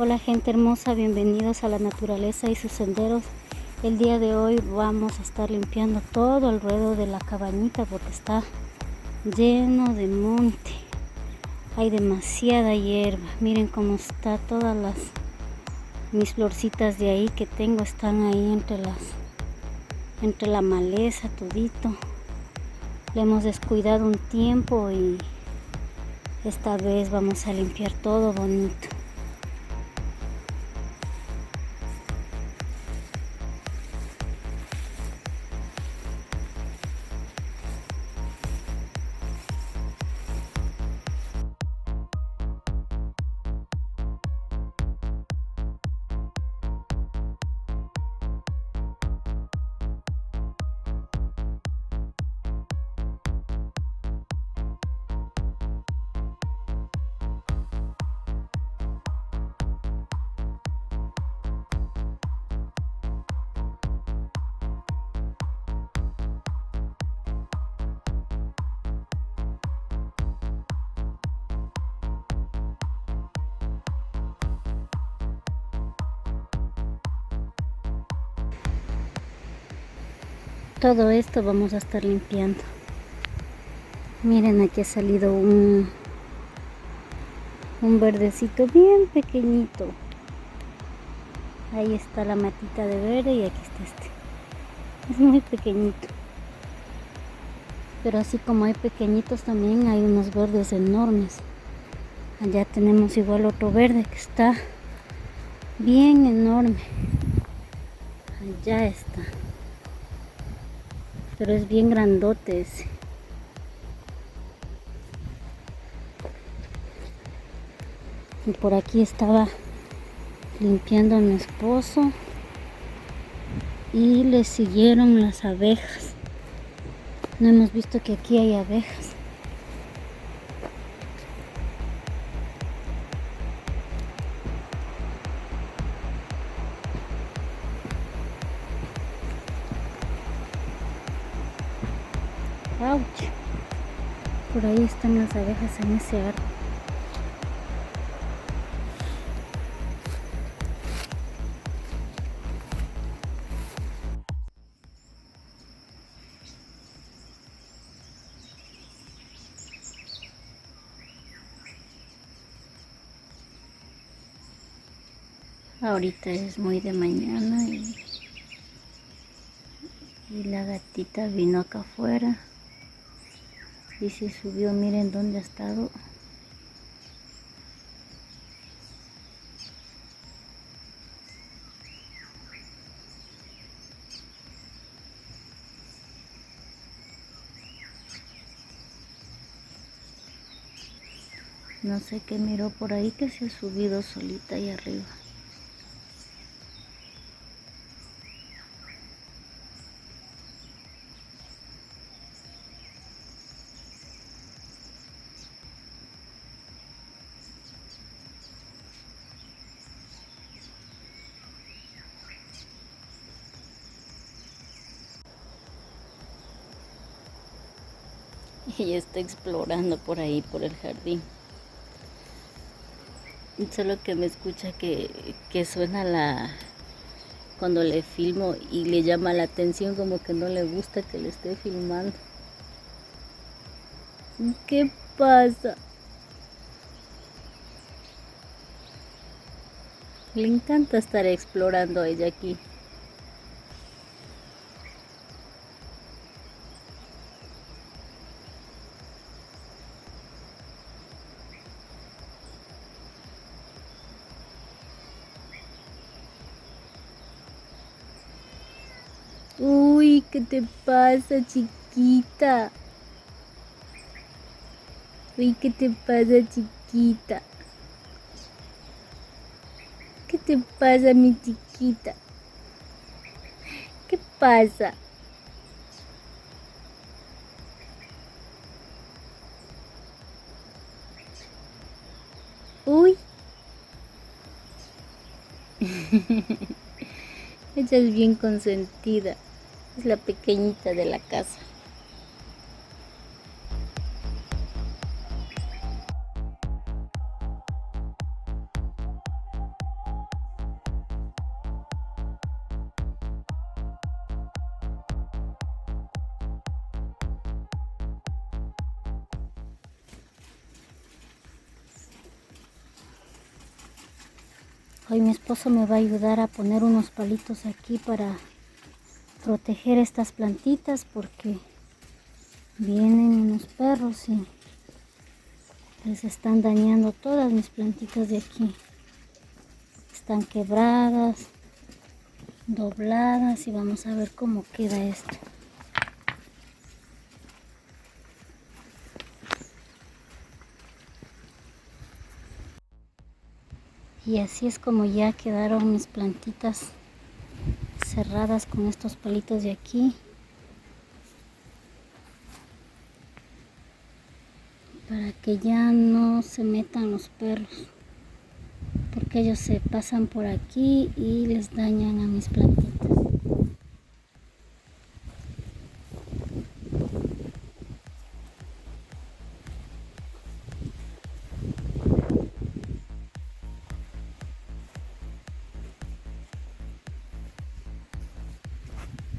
Hola gente hermosa, bienvenidos a la naturaleza y sus senderos. El día de hoy vamos a estar limpiando todo alrededor de la cabañita porque está lleno de monte. Hay demasiada hierba. Miren cómo está mis florcitas de ahí que tengo están ahí entre la maleza todito. Le hemos descuidado un tiempo y esta vez vamos a limpiar todo bonito. Todo esto vamos a estar limpiando. Miren, aquí ha salido un verdecito bien pequeñito. Ahí está la matita de verde y aquí está este. Es muy pequeñito. Pero así como hay pequeñitos también hay unos verdes enormes. Allá tenemos igual otro verde que está bien enorme. Allá está. Pero es bien grandote ese. Y por aquí estaba limpiando a mi esposo y le siguieron las abejas. No hemos visto que aquí hay abejas. ¡Auch! Por ahí están las abejas en ese árbol. Ahorita es muy de mañana y la gatita vino acá afuera y se subió. Miren dónde ha estado. No sé qué miró por ahí que se ha subido solita ahí arriba. Ella está explorando por ahí, por el jardín. Solo que me escucha que suena cuando le filmo y le llama la atención, como que no le gusta que le esté filmando. ¿Qué pasa? Le encanta estar explorando a ella aquí. Uy, ¿qué te pasa, chiquita? Uy, ¿qué te pasa, chiquita? ¿Qué te pasa, mi chiquita? ¿Qué pasa? Uy. Ella es bien consentida. Es la pequeñita de la casa. Hoy mi esposo me va a ayudar a poner unos palitos aquí para proteger estas plantitas porque vienen unos perros y les están dañando todas mis plantitas de aquí. Están quebradas, dobladas y vamos a ver cómo queda esto. Y así es como ya quedaron mis plantitas cerradas con estos palitos de aquí. Para que ya no se metan los perros. Porque ellos se pasan por aquí y les dañan a mis plantitas.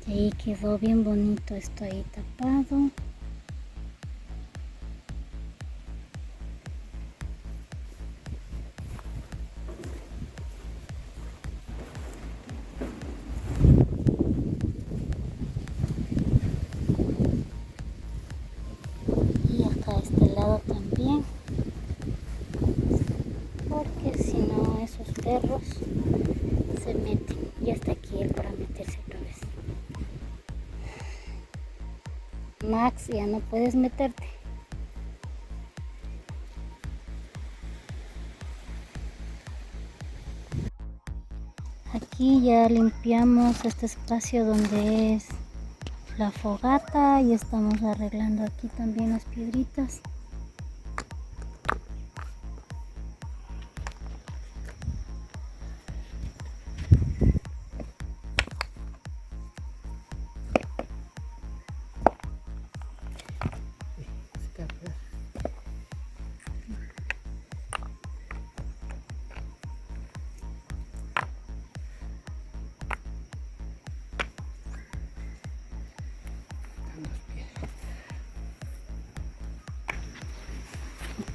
Y ahí quedó bien bonito esto ahí tapado. Y acá a este lado también. Porque si no esos perros se meten. Y hasta aquí él para meterse otra vez. Max, ya no puedes meterte. Aquí ya limpiamos este espacio donde es la fogata y estamos arreglando aquí también las piedritas.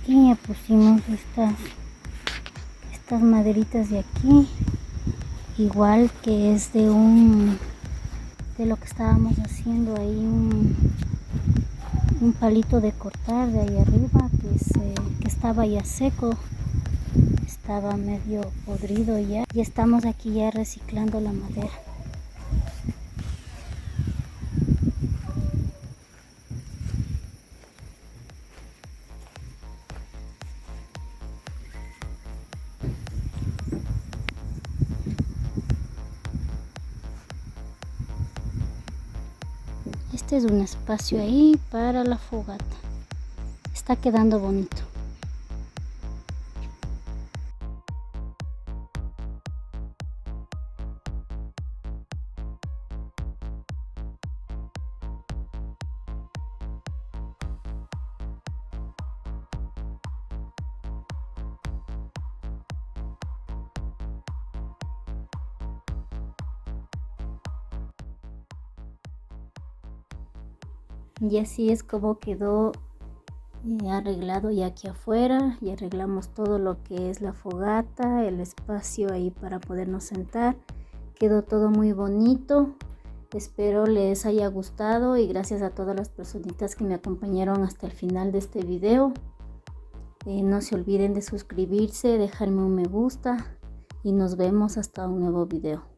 Aquí ya pusimos estas maderitas de aquí, igual que es de lo que estábamos haciendo ahí, un palito de cortar de ahí arriba que estaba ya seco, estaba medio podrido ya, y estamos aquí ya reciclando la madera. Este es un espacio ahí para la fogata. Está quedando bonito. Y así es como quedó arreglado ya aquí afuera. Y arreglamos todo lo que es la fogata, el espacio ahí para podernos sentar. Quedó todo muy bonito. Espero les haya gustado y gracias a todas las personitas que me acompañaron hasta el final de este video. No se olviden de suscribirse, dejarme un me gusta y nos vemos hasta un nuevo video.